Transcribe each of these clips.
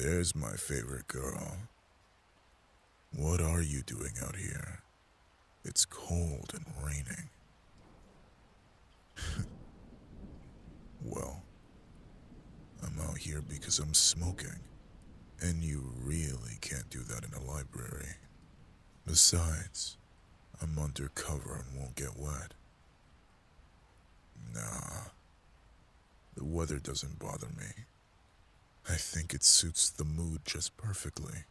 There's my favorite girl. What are you doing out here? It's cold and raining. Well, I'm out here because I'm smoking, and you really can't do that in a library. Besides, I'm undercover and won't get wet. Nah, the weather doesn't bother me. I think it suits the mood just perfectly.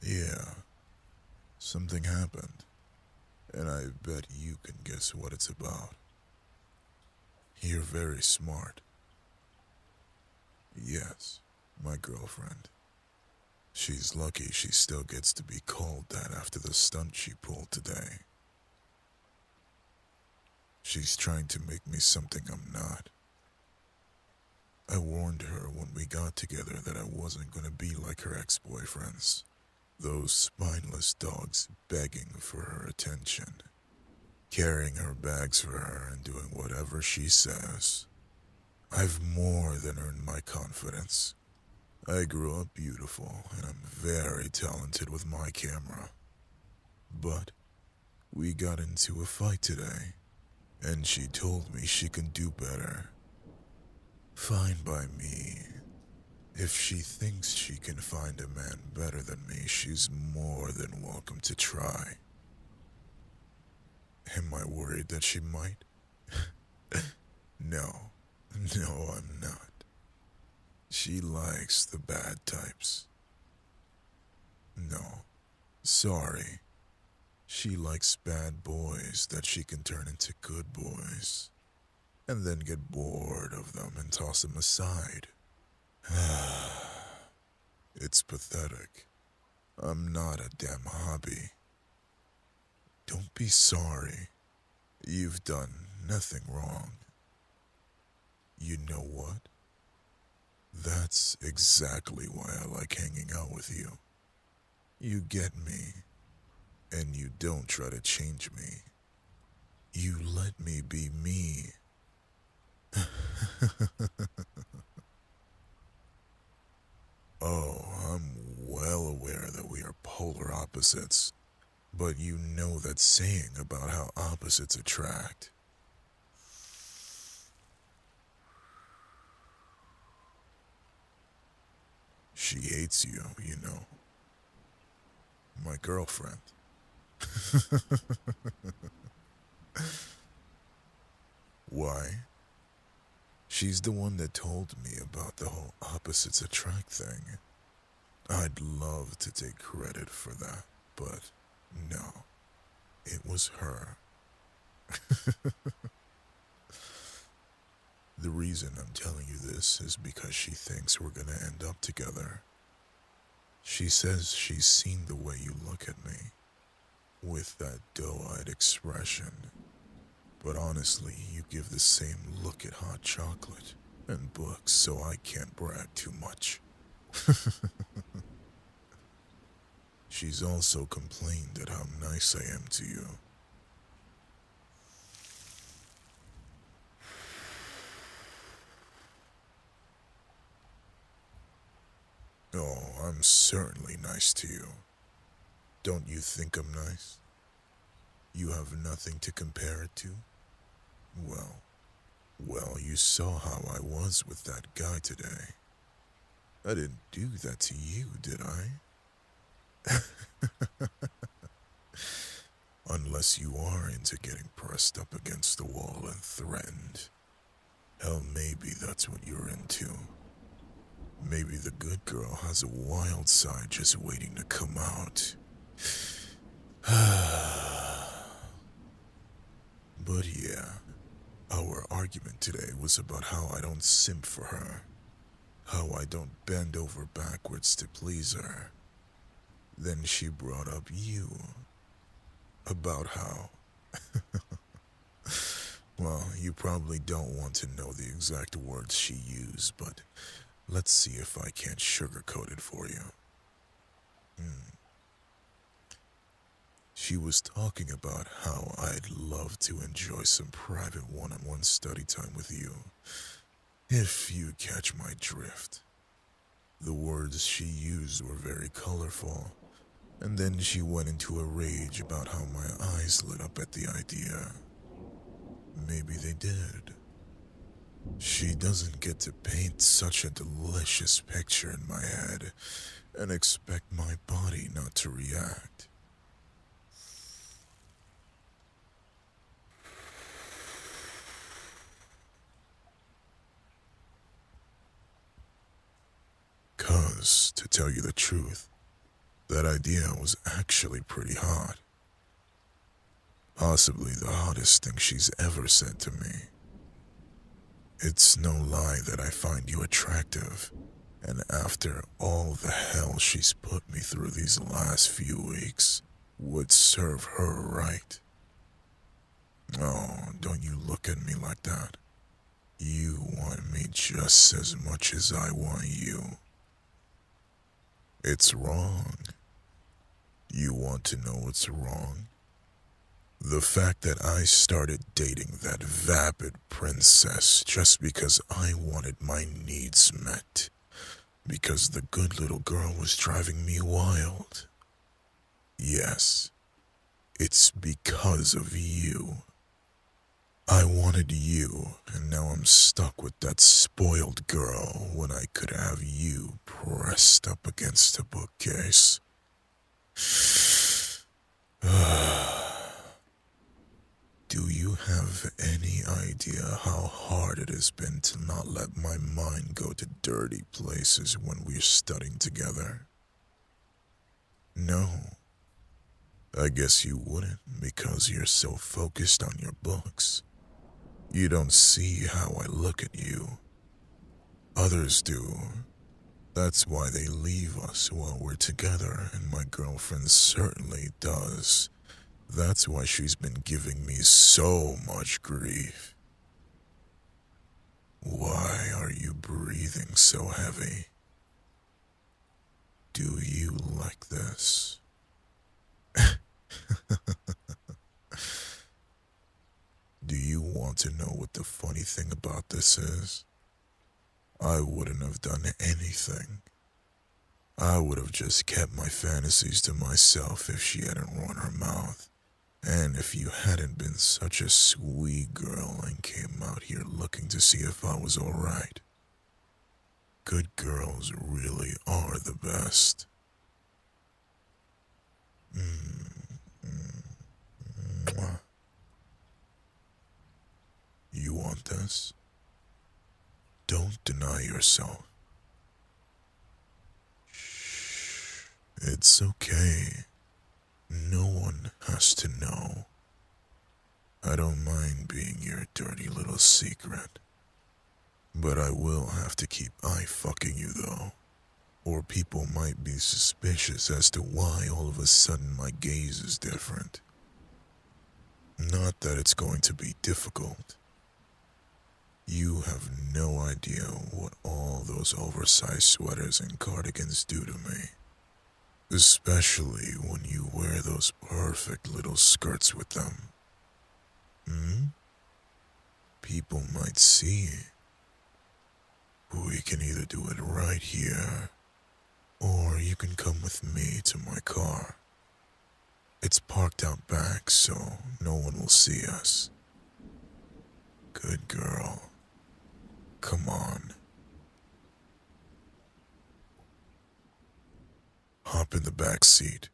Yeah, something happened, and I bet you can guess what it's about. You're very smart. Yes, my girlfriend. She's lucky she still gets to be called that after the stunt she pulled today. She's trying to make me something I'm not. I warned her when we got together that I wasn't gonna be like her ex-boyfriends. Those spineless dogs begging for her attention. Carrying her bags for her and doing whatever she says. I've more than earned my confidence. I grew up beautiful and I'm very talented with my camera. But we got into a fight today, and she told me she can do better. Fine by me. If she thinks she can find a man better than me, she's more than welcome to try. Am I worried that she might? No, I'm not. She likes the bad types. No, sorry. She likes bad boys that she can turn into good boys, and then get bored of them and toss them aside. It's pathetic. I'm not a damn hobby. Don't be sorry. You've done nothing wrong. You know what? That's exactly why I like hanging out with you. You get me, and you don't try to change me. You let me be me. Oh, I'm well aware that we are polar opposites, but you know that saying about how opposites attract. She hates you, you know. My girlfriend. Why? She's the one that told me about the whole opposites attract thing. I'd love to take credit for that, but no, it was her. The reason I'm telling you this is because she thinks we're gonna end up together. She says she's seen the way you look at me, with that doe-eyed expression. But honestly, you give the same look at hot chocolate and books, so I can't brag too much. She's also complained at how nice I am to you. Oh, I'm certainly nice to you. Don't you think I'm nice? You have nothing to compare it to? Well, you saw how I was with that guy today. I didn't do that to you, did I? Unless you are into getting pressed up against the wall and threatened. Hell, maybe that's what you're into. Maybe the good girl has a wild side just waiting to come out. But yeah, our argument today was about how I don't simp for her. How I don't bend over backwards to please her. Then she brought up you. About how... Well, you probably don't want to know the exact words she used, but let's see if I can't sugarcoat it for you. She was talking about how I'd love to enjoy some private one-on-one study time with you, if you catch my drift. The words she used were very colorful, and then she went into a rage about how my eyes lit up at the idea. Maybe they did. She doesn't get to paint such a delicious picture in my head and expect my body not to react. Cause, to tell you the truth, that idea was actually pretty hot. Possibly the hottest thing she's ever said to me. It's no lie that I find you attractive, and after all the hell she's put me through these last few weeks, would serve her right. Oh, don't you look at me like that. You want me just as much as I want you. It's wrong. You want to know what's wrong? The fact that I started dating that vapid princess just because I wanted my needs met. Because the good little girl was driving me wild. Yes, it's because of you. I wanted you, and now I'm stuck with that spoiled girl when I could have you pressed up against a bookcase. Do you have any idea how hard it has been to not let my mind go to dirty places when we're studying together? No. I guess you wouldn't because you're so focused on your books. You don't see how I look at you. Others do. That's why they leave us while we're together, and my girlfriend certainly does. That's why she's been giving me so much grief. Why are you breathing so heavy? Do you like this? Do you want to know what the funny thing about this is? I wouldn't have done anything. I would have just kept my fantasies to myself if she hadn't run her mouth. And if you hadn't been such a sweet girl and came out here looking to see if I was alright. Good girls really are the best. Mwah. You want this? Don't deny yourself. Shh. It's okay. No one has to know. I don't mind being your dirty little secret. But I will have to keep eye-fucking you though. Or people might be suspicious as to why all of a sudden my gaze is different. Not that it's going to be difficult. You have no idea what all those oversized sweaters and cardigans do to me. Especially when you wear those perfect little skirts with them. People might see. We can either do it right here, or you can come with me to my car. It's parked out back, so no one will see us. Good girl. Come on. Hop in the back seat.